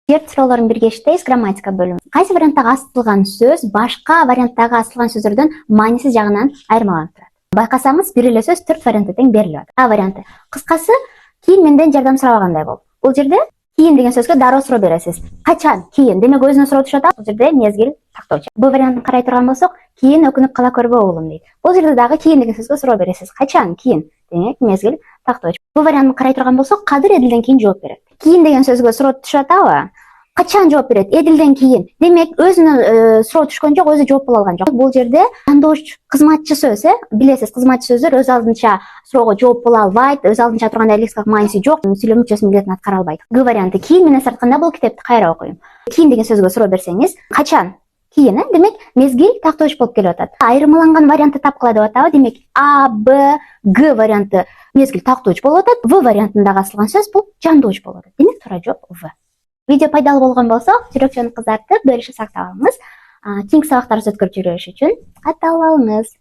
Жер суроолорун бирге иштейбиз, грамматика бөлүмү. Кайсы варианттагы астылган сөз башка варианттагы астылган сөздөрдөн мааниси жагынан айырмаланып турат. Байкасаңыз, бир эле сөз 4 вариантта тең берилип атат. А варианты: кыскасы, кийин менден жардам сурабагандай бол. Бул жерде кийин деген сөзгө дароо суроо бересиз. Качан? Кийин. Демек өзүнө суроо түшүп атат. Бул жерде мезгил тактоочу. Бул вариантын карай турган болсок, кийин өкүнүп кала көрбө уулум дейт. Бул жерде дагы кийин деген сөзгө суроо бересиз. Качан? Кийин. Демек мезгил тактоочу. Бул вариантын карай турган болсок, Кадыр Эдилден кийин жооп берет. Кийин деген сөзгө суроо түшүп атабы? Качан жооп берет? Эдилден кийин. Демек өзүнө суроо түшкөн жок, өзү жооп боло алган жок. Бул жерде жандоош, кызматчы сөз, билесиз, кызматчы сөздөр өз алдынча суроого жооп боло албайт, өз алдынча тургандай лексикалык мааниси жок, сүйлөм мүчөсүн билетин аткара албайт. Г варианты: кийин менен сартканда бул китепти кайра окуйм. Кийин деген сөзгө суроо берсеңиз, качан? Кийин, демек мезгил тактооч болуп келип атат. Айырмаланган вариантты тапкыла деп атабы? Демек А, Б, Г варианты мезгил тактооч болуп атат, В вариантындагы астылган сөз бул жандооч болуп атат. Демек туура жооп В. Видео пайдалуу болгон болсо, жүрөкчөнү кызартып, бөлүшүп сактап алыңыз. Кийинки сабактарыбыз өткөрүп жүрүш үчүн катталып алыңыз.